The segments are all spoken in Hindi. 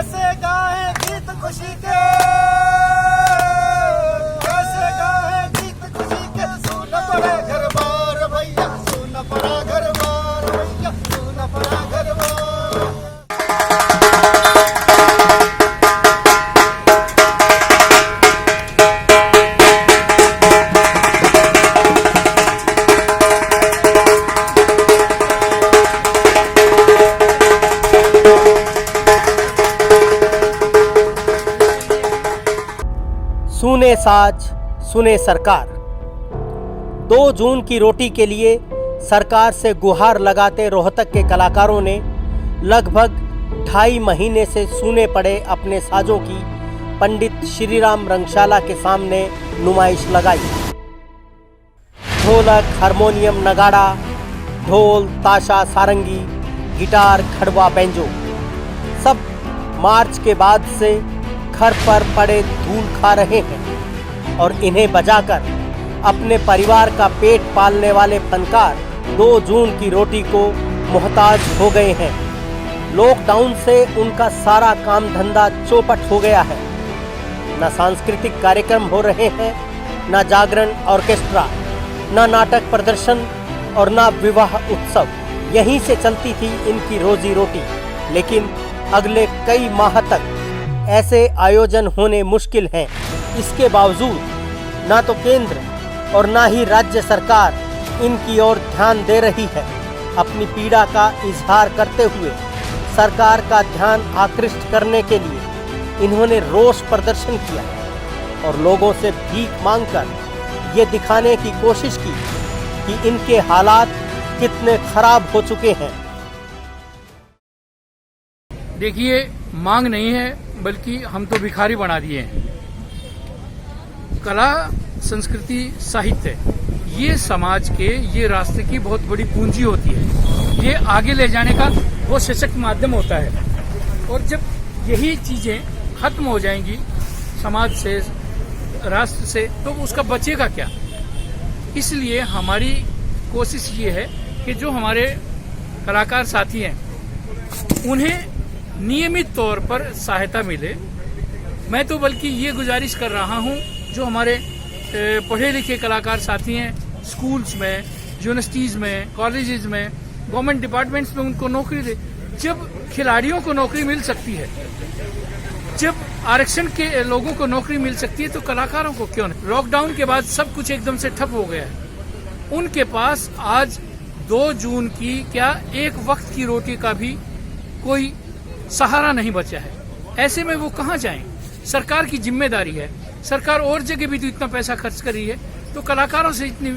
कैसे गाए गीत खुशी के, कैसे गाए गीत खुशी के। सुन पड़ा घर बार भैया, सुन पड़ा घर बार भैया, सुन पड़ा घर बार। सुने साज सुने सरकार। 2 जून की रोटी के लिए सरकार से गुहार लगाते रोहतक के कलाकारों ने लगभग 2.5 महीने से सूने पड़े अपने साजों की पंडित श्रीराम रंगशाला के सामने नुमाइश लगाई। ढोलक, हारमोनियम, नगाड़ा, ढोल, ताशा, सारंगी, गिटार, खड़वा, बेंजो सब मार्च के बाद से घर पर पड़े धूल खा रहे हैं और इन्हें बजाकर अपने परिवार का पेट पालने वाले फनकार 2 जून की रोटी को मोहताज हो गए हैं। लॉकडाउन से उनका सारा काम धंधा चौपट हो गया है। न सांस्कृतिक कार्यक्रम हो रहे हैं, न जागरण ऑर्केस्ट्रा, न नाटक प्रदर्शन और न विवाह उत्सव। यहीं से चलती थी इनकी रोजी रोटी। लेकिन अगले कई माह तक ऐसे आयोजन होने मुश्किल हैं। इसके बावजूद ना तो केंद्र और ना ही राज्य सरकार इनकी ओर ध्यान दे रही है। अपनी पीड़ा का इजहार करते हुए सरकार का ध्यान आकृष्ट करने के लिए इन्होंने रोष प्रदर्शन किया और लोगों से भीख मांगकर ये दिखाने की कोशिश की कि इनके हालात कितने खराब हो चुके हैं। देखिए, मांग नहीं है बल्कि हम तो भिखारी बना दिए हैं। कला, संस्कृति, साहित्य ये समाज के, ये राष्ट्र की बहुत बड़ी पूंजी होती है। ये आगे ले जाने का बहुत सशक्त माध्यम होता है। और जब यही चीजें खत्म हो जाएंगी समाज से, राष्ट्र से, तो उसका बचेगा क्या। इसलिए हमारी कोशिश ये है कि जो हमारे कलाकार साथी हैं उन्हें नियमित तौर पर सहायता मिले। मैं तो बल्कि ये गुजारिश कर रहा हूँ जो हमारे पढ़े लिखे कलाकार साथी हैं, स्कूल्स में, यूनिवर्सिटीज में, कॉलेजेस में, गवर्नमेंट डिपार्टमेंट्स में उनको नौकरी दे। जब खिलाड़ियों को नौकरी मिल सकती है, जब आरक्षण के लोगों को नौकरी मिल सकती है, तो कलाकारों को क्यों नहीं। लॉकडाउन के बाद सब कुछ एकदम से ठप हो गया है। उनके पास आज 2 जून की क्या एक वक्त की रोटी का भी कोई सहारा नहीं बचा है। ऐसे में वो कहाँ जाएं? सरकार की जिम्मेदारी है। सरकार और जगह भी तो इतना पैसा खर्च कर रही है, तो कलाकारों से इतनी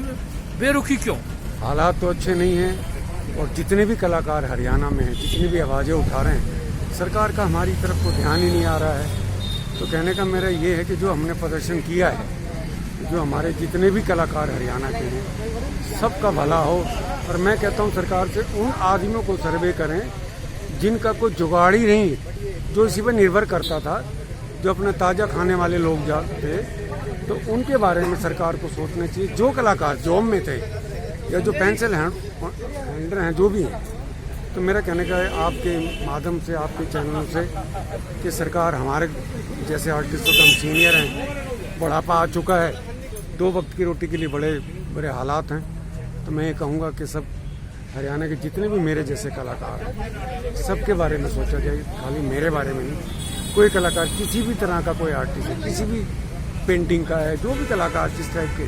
बेरुखी क्यों? हालात तो अच्छे नहीं हैं और जितने भी कलाकार हरियाणा में हैं, जितनी भी आवाज़ें उठा रहे हैं, सरकार का हमारी तरफ को ध्यान ही नहीं आ रहा है। तो कहने का मेरा ये है कि जो हमने प्रदर्शन किया है, जो हमारे जितने भी कलाकार हरियाणा के हैं, सबका भला हो। और मैं कहता हूँ सरकार से उन आदमियों को सर्वे करें जिनका कोई जुगाड़ ही नहीं, जो इसी पर निर्भर करता था, जो अपने ताज़ा खाने वाले लोग थे, तो उनके बारे में सरकार को सोचना चाहिए। जो कलाकार जॉब में थे या जो पेंसिल हैंडर हैं, जो भी हैं, तो मेरा कहने का है आपके माध्यम से, आपके चैनलों से, कि सरकार हमारे जैसे आर्टिस्टों का, हम सीनियर हैं, बुढ़ापा आ चुका है, 2 वक्त की रोटी के लिए बड़े बड़े हालात हैं। तो मैं ये कहूँगा कि सब हरियाणा के जितने भी मेरे जैसे कलाकार हैं, सबके बारे में सोचा जाए, खाली मेरे बारे में नहीं। कोई कलाकार, किसी भी तरह का कोई आर्टिस्ट है, किसी भी पेंटिंग का है, जो भी कलाकार जिस टाइप के,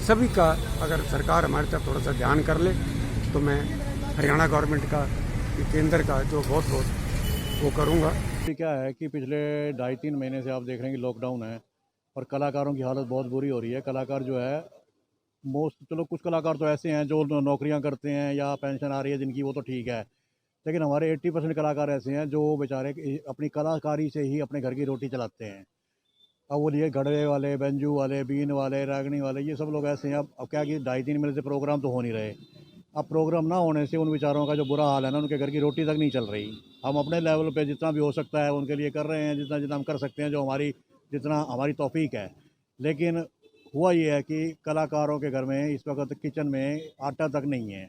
सभी का अगर सरकार हमारी तरफ थोड़ा सा ध्यान कर ले, तो मैं हरियाणा गवर्नमेंट का, केंद्र का जो बहुत वो करूँगा। क्या है कि पिछले 2.5-3 महीने से आप देख रहे हैं कि लॉकडाउन है और कलाकारों की हालत बहुत बुरी हो रही है। कलाकार जो है चलो कुछ कलाकार तो ऐसे हैं जो नौकरियां करते हैं या पेंशन आ रही है जिनकी, वो तो ठीक है, लेकिन हमारे 80% कलाकार ऐसे हैं जो बेचारे अपनी कलाकारी से ही अपने घर की रोटी चलाते हैं। अब वो लिए घड़े वाले, बेंजू वाले, बीन वाले, रागनी वाले, ये सब लोग ऐसे हैं। अब क्या कि 2.5-3 महीने से प्रोग्राम तो हो नहीं रहे। अब प्रोग्राम ना होने से उन बेचारों का जो बुरा हाल है ना, उनके घर की रोटी तक नहीं चल रही। हम अपने लेवल पे जितना भी हो सकता है उनके लिए कर रहे हैं, जितना जितना हम कर सकते हैं, जो जितना हमारी तौफीक है। लेकिन हुआ ये है कि कलाकारों के घर में इस वक्त किचन में आटा तक नहीं है।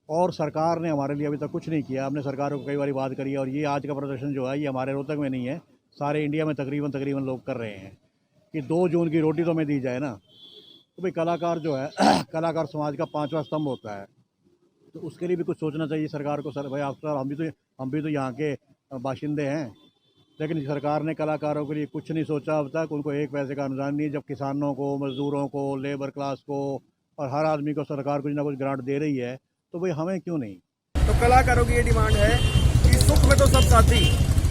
और सरकार ने हमारे लिए अभी तक कुछ नहीं किया। हमने सरकार को कई बार बात करी है, और ये आज का प्रदर्शन जो है ये हमारे रोहतक में नहीं है, सारे इंडिया में तकरीबन लोग कर रहे हैं कि 2 जून की रोटी तो हमें दी जाए ना। तो भाई कलाकार जो है कलाकार समाज का 5वां स्तंभ होता है, तो उसके लिए भी कुछ सोचना चाहिए सरकार को। सर भाई आप सर हम भी तो यहाँ के बाशिंदे हैं, लेकिन सरकार ने कलाकारों के लिए कुछ नहीं सोचा अब तक। उनको 1 पैसे का अनुदान नहीं, जब किसानों को, मजदूरों को, लेबर क्लास को और हर आदमी को सरकार कुछ ना कुछ ग्रांट दे रही है, तो भाई हमें क्यों नहीं। तो कलाकारों की ये डिमांड है कि सुख में तो सब साथी,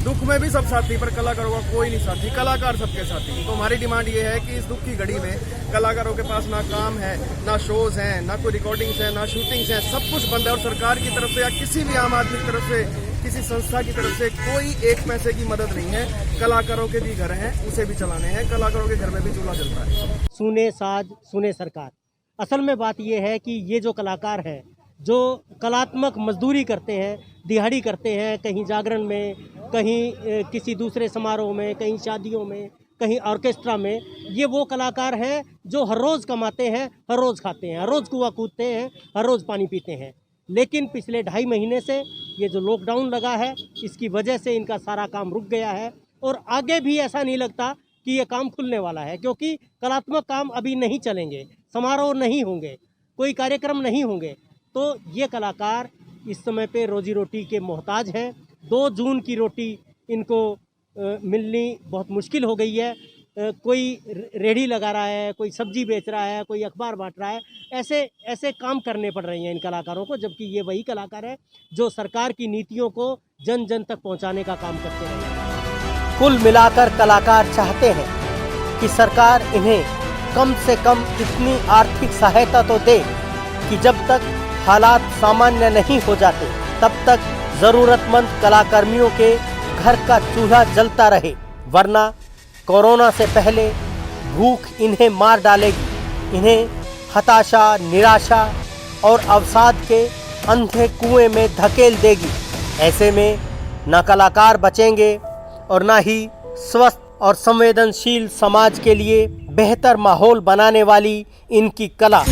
दुख में भी सब साथी, पर कलाकारों का कोई नहीं साथी, कलाकार सबके साथी। तो हमारी डिमांड ये है कि इस दुख की घड़ी में कलाकारों के पास ना काम है, ना शोज हैं, ना कोई रिकॉर्डिंग्स हैं, ना शूटिंग्स हैं, सब कुछ बंद है। और सरकार की तरफ से या किसी भी आम आदमी की तरफ से, किसी संस्था की तरफ से कोई 1 पैसे की मदद नहीं है। कलाकारों के भी घर हैं, उसे भी चलाने हैं, कलाकारों के घर में भी चूल्हा जलता है। सुने साज सुने सरकार। असल में बात यह है कि ये जो कलाकार हैं, जो कलात्मक मजदूरी करते हैं, दिहाड़ी करते हैं, कहीं जागरण में, कहीं किसी दूसरे समारोह में, कहीं शादियों में, कहीं ऑर्केस्ट्रा में, ये वो कलाकार हैं जो हर रोज़ कमाते हैं, हर रोज़ खाते हैं, हर रोज़ कुआं कूदते हैं, हर रोज़ पानी पीते हैं। लेकिन पिछले 2.5 महीने से ये जो लॉकडाउन लगा है, इसकी वजह से इनका सारा काम रुक गया है, और आगे भी ऐसा नहीं लगता कि ये काम खुलने वाला है, क्योंकि कलात्मक काम अभी नहीं चलेंगे, समारोह नहीं होंगे, कोई कार्यक्रम नहीं होंगे। तो ये कलाकार इस समय पे रोजी रोटी के मोहताज हैं। 2 जून की रोटी इनको मिलनी बहुत मुश्किल हो गई है। कोई रेहड़ी लगा रहा है, कोई सब्जी बेच रहा है, कोई अखबार बांट रहा है, ऐसे काम करने पड़ रहे हैं इन कलाकारों को, जबकि ये वही कलाकार है जो सरकार की नीतियों को जन जन तक पहुंचाने का काम करते हैं। कुल मिलाकर कलाकार चाहते हैं कि सरकार इन्हें कम से कम इतनी आर्थिक सहायता तो दे कि जब तक हालात सामान्य नहीं हो जाते तब तक ज़रूरतमंद कलाकर्मियों के घर का चूल्हा जलता रहे, वरना कोरोना से पहले भूख इन्हें मार डालेगी, इन्हें हताशा, निराशा और अवसाद के अंधे कुएं में धकेल देगी। ऐसे में न कलाकार बचेंगे और न ही स्वस्थ और संवेदनशील समाज के लिए बेहतर माहौल बनाने वाली इनकी कला